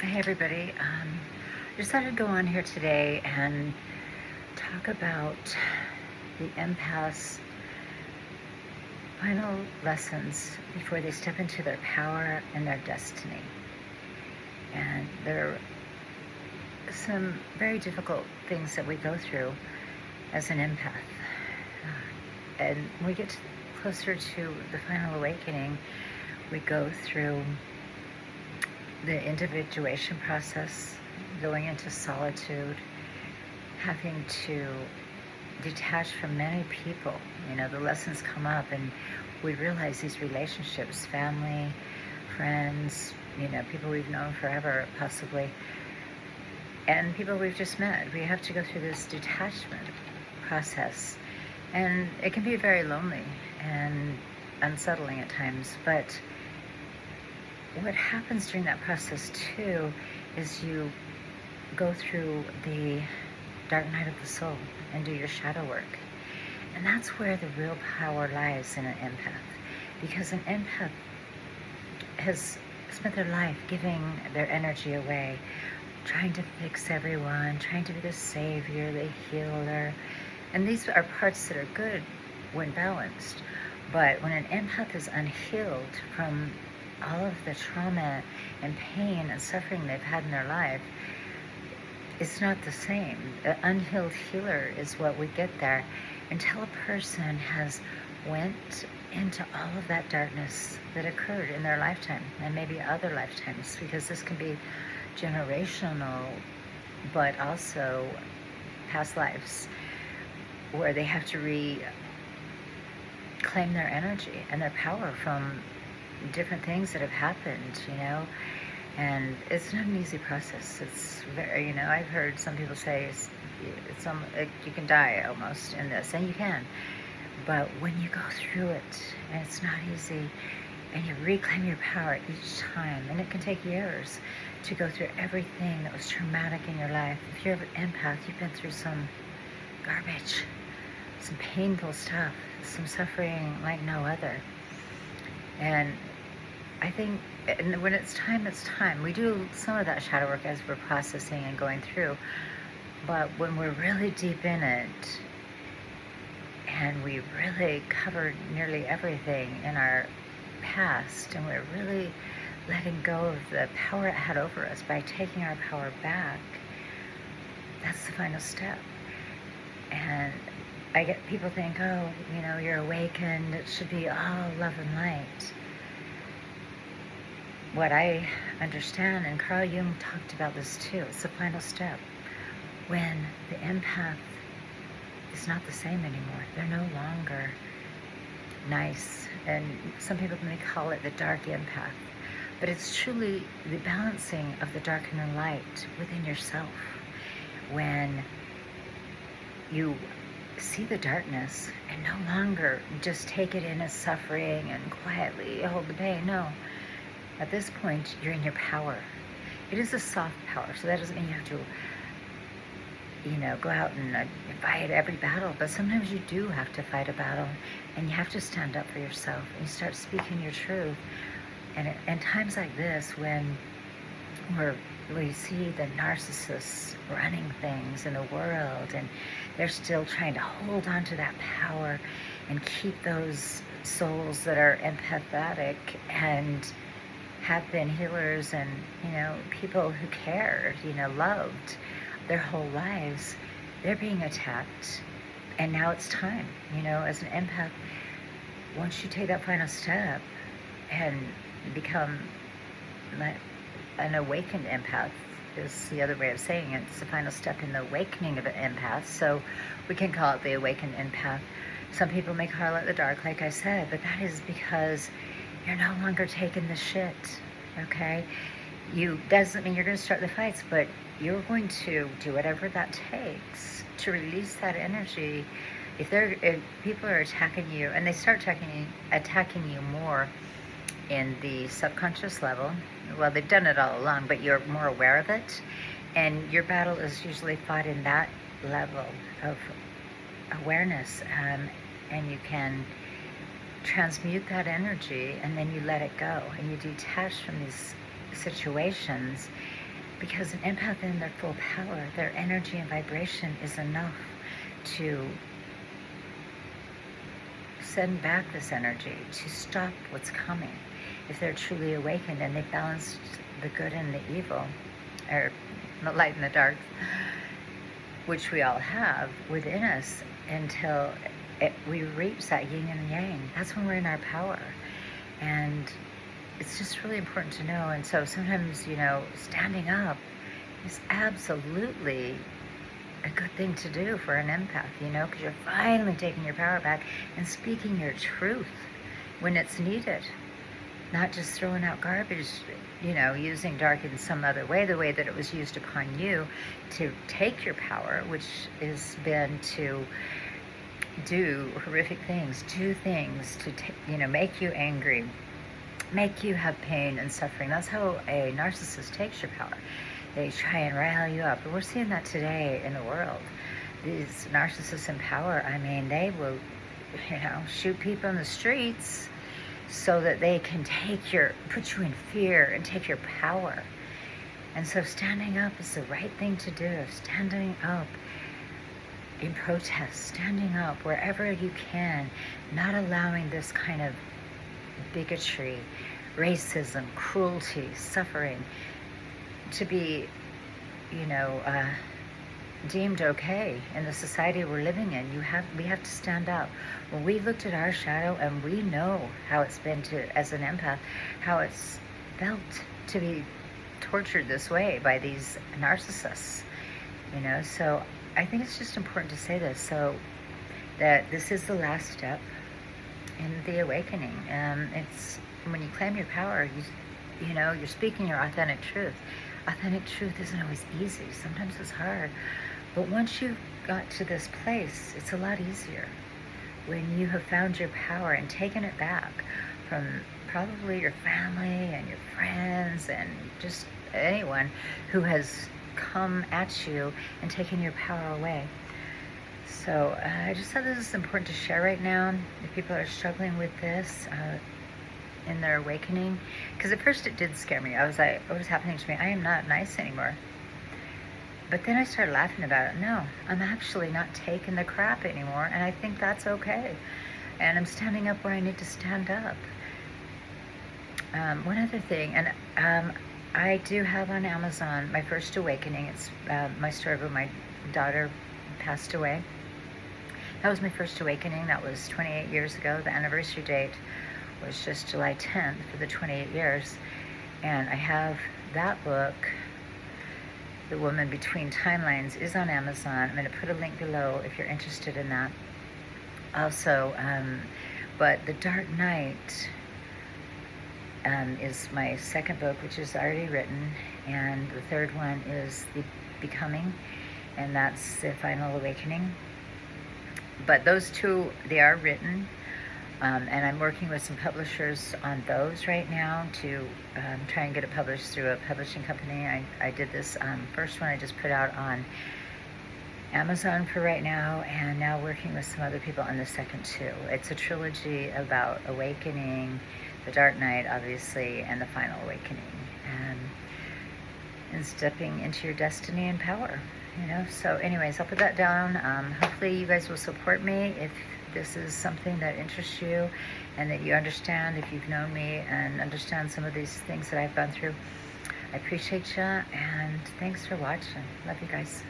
Hey everybody, decided to go on here today and talk about the empath's final lessons before they step into their power and their destiny. And there are some very difficult things that we go through as an empath. And when we get closer to the final awakening, we go through the individuation process, going into solitude, having to detach from many people. The lessons come up and we realize these relationships, family, friends, people we've known forever possibly, and people we've just met. We have to go through this detachment process, and it can be very lonely and unsettling at times, but what happens during that process too is you go through the dark night of the soul and do your shadow work. And that's where the real power lies in an empath. Because an empath has spent their life giving their energy away, trying to fix everyone, trying to be the savior, the healer. And these are parts that are good when balanced. But when an empath is unhealed from all of the trauma and pain and suffering they've had in their life, it's not the same. The unhealed healer is what we get there until a person has went into all of that darkness that occurred in their lifetime and maybe other lifetimes, because this can be generational, but also past lives where they have to reclaim their energy and their power from different things that have happened, and it's not an easy process. It's very, I've heard some people say you can die almost in this, and you can, but when you go through it, and it's not easy, and you reclaim your power each time, and it can take years to go through everything that was traumatic in your life. If you're an empath, you've been through some garbage, some painful stuff, some suffering like no other. And I think when it's time, it's time. We do some of that shadow work as we're processing and going through. But when we're really deep in it, and we really covered nearly everything in our past, and we're really letting go of the power it had over us by taking our power back, that's the final step. And I get people think, oh, you're awakened, it should be all love and light. What I understand, and Carl Jung talked about this too, it's the final step. When the empath is not the same anymore, they're no longer nice, and some people may call it the dark empath, but it's truly the balancing of the dark and the light within yourself. When you see the darkness and no longer just take it in as suffering and quietly hold the pain, no. At this point, you're in your power. It is a soft power, so that doesn't mean you have to, go out and fight every battle, but sometimes you do have to fight a battle, and you have to stand up for yourself, and you start speaking your truth. And in times like this, when we see the narcissists running things in the world, and they're still trying to hold on to that power and keep those souls that are empathetic and have been healers and, people who cared, loved their whole lives, they're being attacked. And now it's time, as an empath, once you take that final step and become an awakened empath, is the other way of saying it. It's the final step in the awakening of an empath, so we can call it the awakened empath. Some people may call it the dark, like I said, but that is because you're no longer taking the shit, okay? Doesn't mean you're going to start the fights, but you're going to do whatever that takes to release that energy. If people are attacking you, and they start attacking you more in the subconscious level, well, they've done it all along, but you're more aware of it, and your battle is usually fought in that level of awareness, and you can transmute that energy, and then you let it go, and you detach from these situations, Because an empath in their full power, their energy and vibration is enough to send back this energy, to stop what's coming. If they're truly awakened and they've balanced the good and the evil, or the light and the dark, which we all have within us, until we reach that yin and yang. That's when we're in our power. And it's just really important to know. And so sometimes, standing up is absolutely a good thing to do for an empath, because you're finally taking your power back and speaking your truth when it's needed. Not just throwing out garbage, using dark in some other way, the way that it was used upon you to take your power, which has been to do horrific things, do things to, make you angry, make you have pain and suffering. That's how a narcissist takes your power. They try and rile you up. And we're seeing that today in the world. These narcissists in power, they will, shoot people in the streets so that they can put you in fear and take your power. And so standing up is the right thing to do. Standing up in protest, standing up wherever you can, not allowing this kind of bigotry, racism, cruelty, suffering to be, deemed okay in the society we're living in. We have to stand up. When we looked at our shadow, and we know how it's been as an empath, how it's felt to be tortured this way by these narcissists, so I think it's just important to say this, so that this is the last step in the awakening. It's when you claim your power, you're speaking your authentic truth. Authentic truth isn't always easy. Sometimes it's hard. But once you've got to this place, it's a lot easier. When you have found your power and taken it back from probably your family and your friends and just anyone who has come at you and taken your power away. So I just thought this is important to share right now. If people are struggling with this in their awakening, because at first it did scare me. I was like, what is happening to me? I am not nice anymore. But then I started laughing about it. No, I'm actually not taking the crap anymore, and I think that's okay. And I'm standing up where I need to stand up. One other thing, and I do have on Amazon My First Awakening. It's my story when my daughter passed away. That was my first awakening. That was 28 years ago. The anniversary date was just July 10th for the 28 years. And I have that book, The Woman Between Timelines, is on Amazon. I'm going to put a link below if you're interested in that. Also, but The Dark Night is my second book, which is already written. And the third one is The Becoming, and that's The Final Awakening. But those two, they are written. And I'm working with some publishers on those right now to try and get it published through a publishing company. I did this first one I just put out on Amazon for right now, and now working with some other people on the second two. It's a trilogy about awakening, the Dark Night, obviously, and the Final Awakening, and stepping into your destiny and power. So anyways, I'll put that down. Hopefully you guys will support me if this is something that interests you and that you understand, if you've known me and understand some of these things that I've gone through. I appreciate you, and thanks for watching. Love you guys.